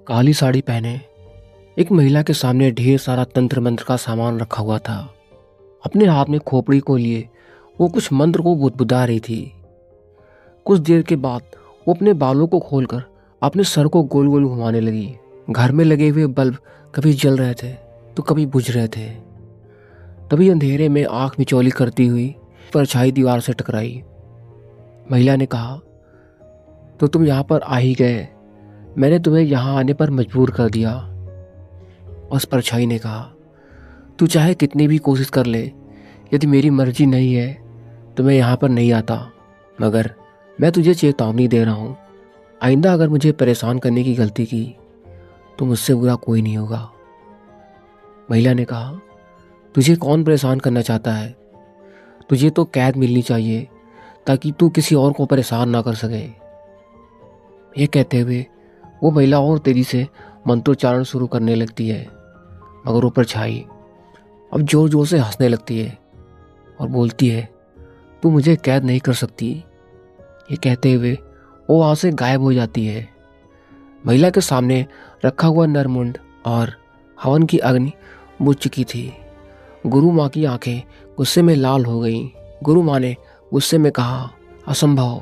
काली साड़ी पहने एक महिला के सामने ढेर सारा तंत्र मंत्र का सामान रखा हुआ था। अपने हाथ में खोपड़ी को लिए वो कुछ मंत्र को बुदबुदा रही थी। कुछ देर के बाद वो अपने बालों को खोलकर अपने सर को गोल गोल घुमाने लगी। घर में लगे हुए बल्ब कभी जल रहे थे तो कभी बुझ रहे थे। तभी अंधेरे में आंख मिचौली करती हुई परछाई दीवार से टकराई। महिला ने कहा, तो तुम यहाँ पर आ ही गए, मैंने तुम्हें यहाँ आने पर मजबूर कर दिया। उस परछाई ने कहा, तू चाहे कितनी भी कोशिश कर ले, यदि मेरी मर्जी नहीं है तो मैं यहाँ पर नहीं आता, मगर मैं तुझे चेतावनी दे रहा हूँ, आइंदा अगर मुझे परेशान करने की गलती की तो मुझसे बुरा कोई नहीं होगा। महिला ने कहा, तुझे कौन परेशान करना चाहता है? तुझे तो कैद मिलनी चाहिए ताकि तू किसी और को परेशान ना कर सके। यह कहते हुए वो महिला और तेजी से मंत्रोच्चारण शुरू करने लगती है, मगर वो परछाई अब जोर जोर से हंसने लगती है और बोलती है, तू मुझे कैद नहीं कर सकती। ये कहते हुए वो वहाँ से गायब हो जाती है। महिला के सामने रखा हुआ नरमुंड और हवन की अग्नि बुझ चुकी थी। गुरु माँ की आंखें गुस्से में लाल हो गईं। गुरु माँ ने गुस्से में कहा, असंभव,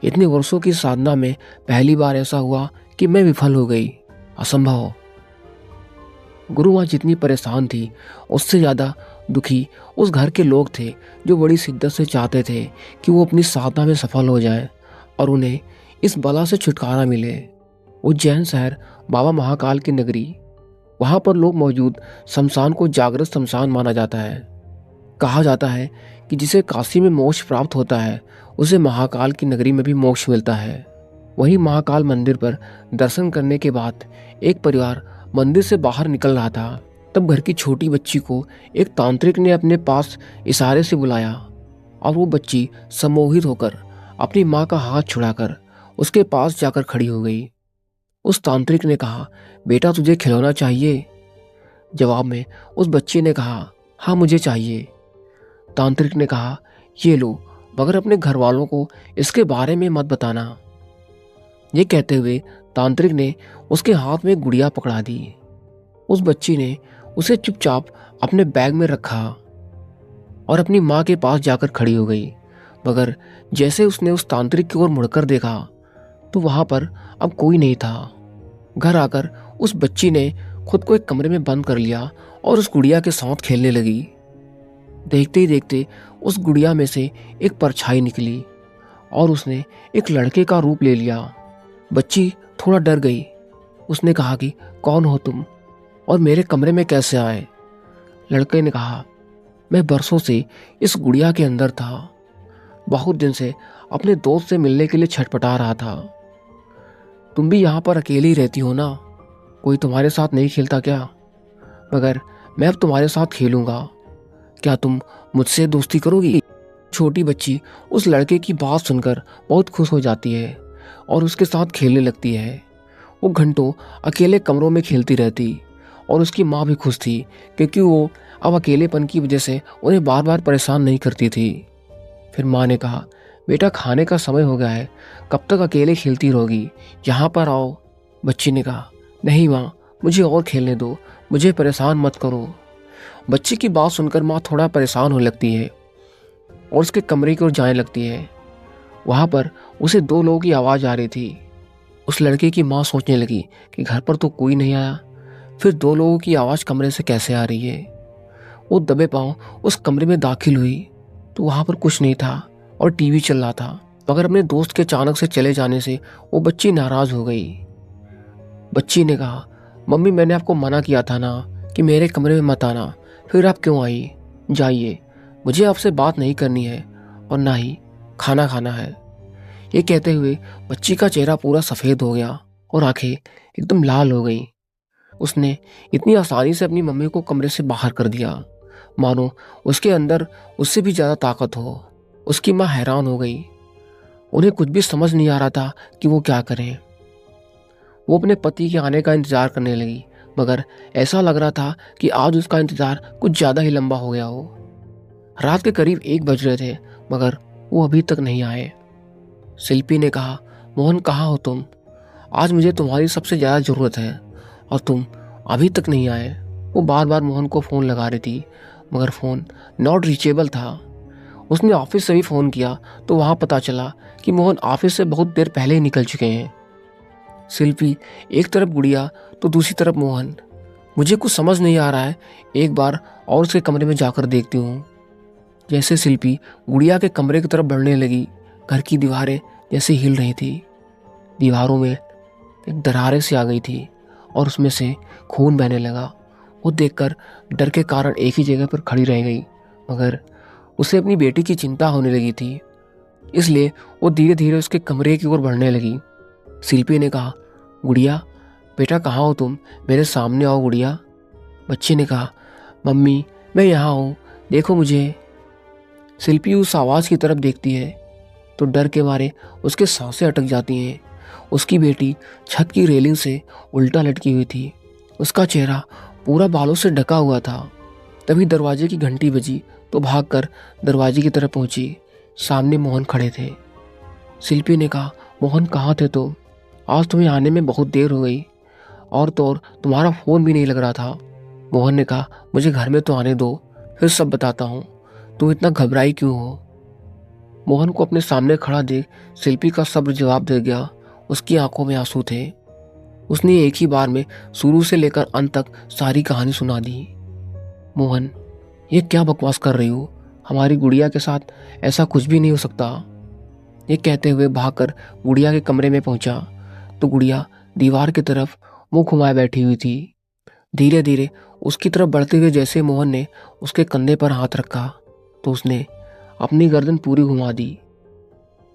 इतने वर्षों की साधना में पहली बार ऐसा हुआ कि मैं विफल हो गई, असंभव। गुरु माँ जितनी परेशान थी उससे ज़्यादा दुखी उस घर के लोग थे जो बड़ी शिद्दत से चाहते थे कि वो अपनी साधना में सफल हो जाएं और उन्हें इस बला से छुटकारा मिले। उज्जैन शहर बाबा महाकाल की नगरी, वहाँ पर लोग मौजूद शमशान को जागृत शमशान माना जाता है। कहा जाता है कि जिसे काशी में मोक्ष प्राप्त होता है उसे महाकाल की नगरी में भी मोक्ष मिलता है। वहीं महाकाल मंदिर पर दर्शन करने के बाद एक परिवार मंदिर से बाहर निकल रहा था, तब घर की छोटी बच्ची को एक तांत्रिक ने अपने पास इशारे से बुलाया और वो बच्ची सम्मोहित होकर अपनी माँ का हाथ छुड़ाकर उसके पास जाकर खड़ी हो गई। उस तांत्रिक ने कहा, बेटा तुझे खिलौना चाहिए? जवाब में उस बच्ची ने कहा, हाँ मुझे चाहिए। तांत्रिक ने कहा, ये लो, मगर अपने घर वालों को इसके बारे में मत बताना। ये कहते हुए तांत्रिक ने उसके हाथ में गुड़िया पकड़ा दी। उस बच्ची ने उसे चुपचाप अपने बैग में रखा और अपनी माँ के पास जाकर खड़ी हो गई। मगर जैसे उसने उस तांत्रिक की ओर मुड़कर देखा तो वहां पर अब कोई नहीं था। घर आकर उस बच्ची ने खुद को एक कमरे में बंद कर लिया और उस गुड़िया के साथ खेलने लगी। देखते ही देखते उस गुड़िया में से एक परछाई निकली और उसने एक लड़के का रूप ले लिया। बच्ची थोड़ा डर गई। उसने कहा कि कौन हो तुम और मेरे कमरे में कैसे आए? लड़के ने कहा, मैं बरसों से इस गुड़िया के अंदर था, बहुत दिन से अपने दोस्त से मिलने के लिए छटपटा रहा था। तुम भी यहाँ पर अकेली ही रहती हो ना? कोई तुम्हारे साथ नहीं खेलता क्या? मगर मैं अब तुम्हारे साथ खेलूंगा, क्या तुम मुझसे दोस्ती करोगी? छोटी बच्ची उस लड़के की बात सुनकर बहुत खुश हो जाती है और उसके साथ खेलने लगती है। वो घंटों अकेले कमरों में खेलती रहती और उसकी माँ भी खुश थी क्योंकि वो अब अकेलेपन की वजह से उन्हें बार बार परेशान नहीं करती थी। फिर माँ ने कहा, बेटा खाने का समय हो गया है, कब तक अकेले खेलती रहोगी? यहाँ पर आओ। बच्ची ने कहा, नहीं माँ, मुझे और खेलने दो, मुझे परेशान मत करो। बच्ची की बात सुनकर माँ थोड़ा परेशान होने लगती है और उसके कमरे की ओर जाने लगती है। वहाँ पर उसे दो लोगों की आवाज़ आ रही थी। उस लड़के की माँ सोचने लगी कि घर पर तो कोई नहीं आया, फिर दो लोगों की आवाज़ कमरे से कैसे आ रही है। वो दबे पांव उस कमरे में दाखिल हुई तो वहाँ पर कुछ नहीं था और टीवी चल रहा था, मगर अपने दोस्त के अचानक से चले जाने से वो बच्ची नाराज हो गई। बच्ची ने कहा, मम्मी मैंने आपको मना किया था ना कि मेरे कमरे में मत आना, फिर आप क्यों आई? जाइए, मुझे आपसे बात नहीं करनी है और ना ही खाना खाना है। ये कहते हुए बच्ची का चेहरा पूरा सफ़ेद हो गया और आंखें एकदम लाल हो गई। उसने इतनी आसानी से अपनी मम्मी को कमरे से बाहर कर दिया, मानो उसके अंदर उससे भी ज़्यादा ताकत हो। उसकी माँ हैरान हो गई। उन्हें कुछ भी समझ नहीं आ रहा था कि वो क्या करें। वो अपने पति के आने का इंतज़ार करने लगी, मगर ऐसा लग रहा था कि आज उसका इंतज़ार कुछ ज़्यादा ही लंबा हो गया हो। रात के करीब 1 बज रहे थे, मगर वो अभी तक नहीं आए। शिल्पी ने कहा, मोहन कहाँ हो तुम? आज मुझे तुम्हारी सबसे ज़्यादा ज़रूरत है और तुम अभी तक नहीं आए। वो बार बार मोहन को फ़ोन लगा रही थी, मगर फ़ोन नॉट रीचेबल था। उसने ऑफिस से भी फ़ोन किया तो वहाँ पता चला कि मोहन ऑफिस से बहुत देर पहले ही निकल चुके हैं। शिल्पी एक तरफ गुड़िया तो दूसरी तरफ मोहन। मुझे कुछ समझ नहीं आ रहा है, एक बार और उसके कमरे में जाकर देखती हूँ। जैसे शिल्पी गुड़िया के कमरे की तरफ बढ़ने लगी, घर की दीवारें जैसे हिल रही थी। दीवारों में एक दरारें सी आ गई थी और उसमें से खून बहने लगा। वो देखकर डर के कारण एक ही जगह पर खड़ी रह गई, मगर उसे अपनी बेटी की चिंता होने लगी थी, इसलिए वो धीरे धीरे उसके कमरे की ओर बढ़ने लगी। शिल्पी ने कहा, गुड़िया बेटा कहाँ हो तुम, मेरे सामने आओ गुड़िया। बच्चे ने कहा, मम्मी मैं यहाँ हूँ, देखो मुझे। शिल्पी उस आवाज़ की तरफ देखती है तो डर के मारे उसके सांसें अटक जाती हैं। उसकी बेटी छत की रेलिंग से उल्टा लटकी हुई थी, उसका चेहरा पूरा बालों से ढका हुआ था। तभी दरवाजे की घंटी बजी तो भागकर दरवाजे की तरफ पहुंची। सामने मोहन खड़े थे। शिल्पी ने कहा, मोहन कहाँ थे तुम? आज तुम्हें आने में बहुत देर हो गई, और तो और तुम्हारा फ़ोन भी नहीं लग रहा था। मोहन ने कहा, मुझे घर में तो आने दो, फिर सब बताता हूँ। तुम इतना घबराई क्यों हो? मोहन को अपने सामने खड़ा देख शिल्पी का सब्र जवाब दे गया। उसकी आंखों में आंसू थे। उसने एक ही बार में शुरू से लेकर अंत तक सारी कहानी सुना दी। मोहन, ये क्या बकवास कर रही हो? हमारी गुड़िया के साथ ऐसा कुछ भी नहीं हो सकता। ये कहते हुए भागकर गुड़िया के कमरे में पहुंचा तो गुड़िया दीवार की तरफ मुंह घुमाए बैठी हुई थी। धीरे धीरे उसकी तरफ बढ़ते हुए जैसे मोहन ने उसके कंधे पर हाथ रखा तो उसने अपनी गर्दन पूरी घुमा दी।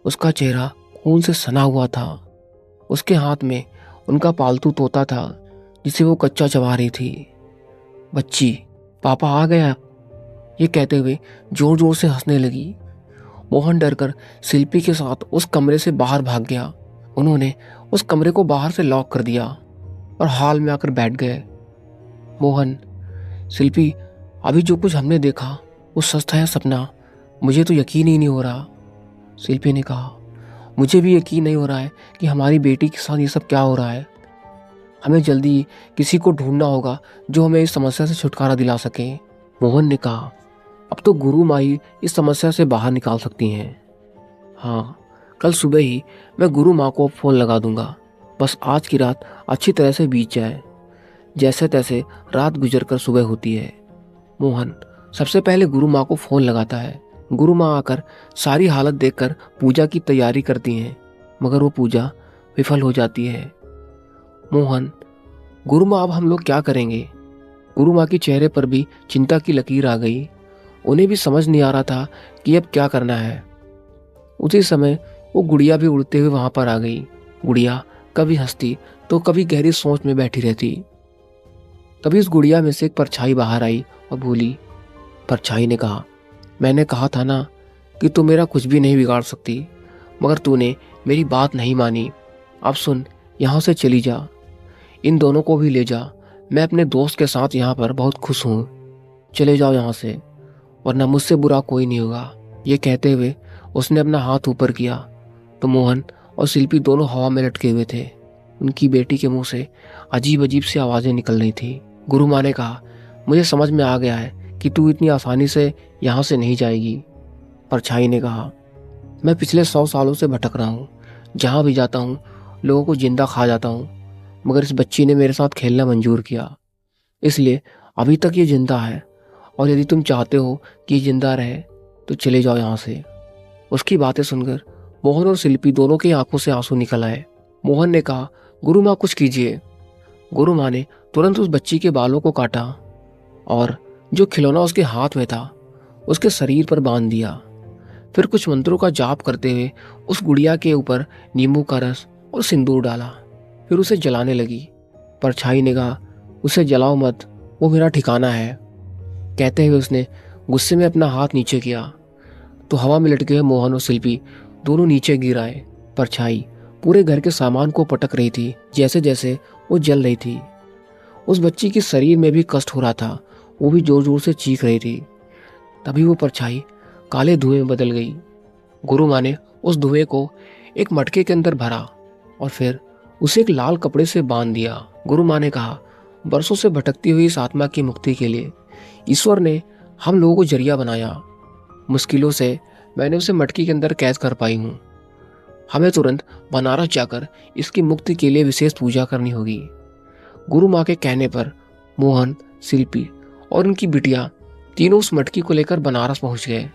उसका चेहरा खून से सना हुआ था। उसके हाथ में उनका पालतू तोता था जिसे वो कच्चा चबा रही थी। बच्ची, पापा आ गया, ये कहते हुए जोर जोर से हंसने लगी। मोहन डरकर शिल्पी के साथ उस कमरे से बाहर भाग गया। उन्होंने उस कमरे को बाहर से लॉक कर दिया और हॉल में आकर बैठ गए। मोहन, शिल्पी, अभी जो कुछ हमने देखा वो सच था या सपना? मुझे तो यकीन ही नहीं हो रहा। शिल्पी ने कहा, मुझे भी यकीन नहीं हो रहा है कि हमारी बेटी के साथ ये सब क्या हो रहा है। हमें जल्दी किसी को ढूंढना होगा जो हमें इस समस्या से छुटकारा दिला सके। मोहन ने कहा, अब तो गुरु माँ ही इस समस्या से बाहर निकाल सकती हैं। हाँ, कल सुबह ही मैं गुरु माँ को फ़ोन लगा दूंगा। बस आज की रात अच्छी तरह से बीत जाए। जैसे तैसे रात गुजर कर सुबह होती है। मोहन सबसे पहले गुरु माँ को फ़ोन लगाता है। गुरु माँ आकर सारी हालत देखकर पूजा की तैयारी करती हैं, मगर वो पूजा विफल हो जाती है। मोहन, गुरु माँ अब हम लोग क्या करेंगे? गुरु माँ के चेहरे पर भी चिंता की लकीर आ गई। उन्हें भी समझ नहीं आ रहा था कि अब क्या करना है। उसी समय वो गुड़िया भी उड़ते हुए वहां पर आ गई। गुड़िया कभी हंसती तो कभी गहरी सोच में बैठी रहती। तभी उस गुड़िया में से एक परछाई बाहर आई और बोली। परछाई ने कहा, मैंने कहा था ना कि तू मेरा कुछ भी नहीं बिगाड़ सकती, मगर तूने मेरी बात नहीं मानी। अब सुन, यहाँ से चली जा, इन दोनों को भी ले जा। मैं अपने दोस्त के साथ यहाँ पर बहुत खुश हूँ। चले जाओ यहाँ से, वरना मुझसे बुरा कोई नहीं होगा। ये कहते हुए उसने अपना हाथ ऊपर किया तो मोहन और शिल्पी दोनों हवा में लटके हुए थे। उनकी बेटी के मुंह से अजीब अजीब सी आवाज़ें निकल रही थी। गुरु माँ ने कहा, मुझे समझ में आ गया है कि तू इतनी आसानी से यहाँ से नहीं जाएगी। परछाई ने कहा, मैं पिछले 100 सालों से भटक रहा हूँ। जहाँ भी जाता हूँ लोगों को जिंदा खा जाता हूँ, मगर इस बच्ची ने मेरे साथ खेलना मंजूर किया, इसलिए अभी तक ये जिंदा है। और यदि तुम चाहते हो कि ये जिंदा रहे तो चले जाओ यहाँ से। उसकी बातें सुनकर मोहन और शिल्पी दोनों की आंखों से आंसू निकल आए। मोहन ने कहा, गुरु माँ कुछ कीजिए। गुरु माँ ने तुरंत उस बच्ची के बालों को काटा और जो खिलौना उसके हाथ में था उसके शरीर पर बांध दिया। फिर कुछ मंत्रों का जाप करते हुए उस गुड़िया के ऊपर नींबू का रस और सिंदूर डाला। फिर उसे जलाने लगी। परछाई ने कहा, उसे जलाओ मत, वो मेरा ठिकाना है। कहते हुए उसने गुस्से में अपना हाथ नीचे किया तो हवा में लटके हुए मोहन और शिल्पी दोनों नीचे गिर आए। परछाई पूरे घर के सामान को पटक रही थी जैसे जैसे वो जल रही थी। उस बच्ची के शरीर में भी कष्ट हो रहा था, वो भी जोर जोर से चीख रही थी। तभी वो परछाई काले धुएं में बदल गई। गुरु माँ ने उस धुएं को एक मटके के अंदर भरा और फिर उसे एक लाल कपड़े से बांध दिया। गुरु माँ ने कहा, बरसों से भटकती हुई इस आत्मा की मुक्ति के लिए ईश्वर ने हम लोगों को जरिया बनाया। मुश्किलों से मैंने उसे मटकी के अंदर कैद कर पाई हूँ। हमें तुरंत बनारस जाकर इसकी मुक्ति के लिए विशेष पूजा करनी होगी। गुरु माँ के कहने पर मोहन, शिल्पी और उनकी बिटिया तीनों उस मटकी को लेकर बनारस पहुंच गए।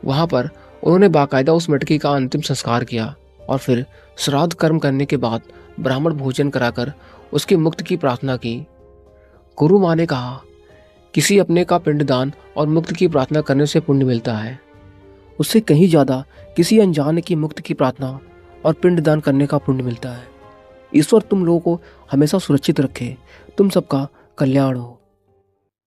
वहां पर उन्होंने बाकायदा उस मटकी का अंतिम संस्कार किया और फिर श्राद्ध कर्म करने के बाद ब्राह्मण भोजन कराकर उसकी मुक्ति की प्रार्थना की। गुरु माँ ने कहा, किसी अपने का पिंडदान और मुक्ति की प्रार्थना करने से पुण्य मिलता है, उससे कहीं ज्यादा किसी अनजाने की मुक्ति की प्रार्थना और पिंडदान करने का पुण्य मिलता है। ईश्वर तुम लोगों को हमेशा सुरक्षित रखे। तुम सबका कल्याण हो।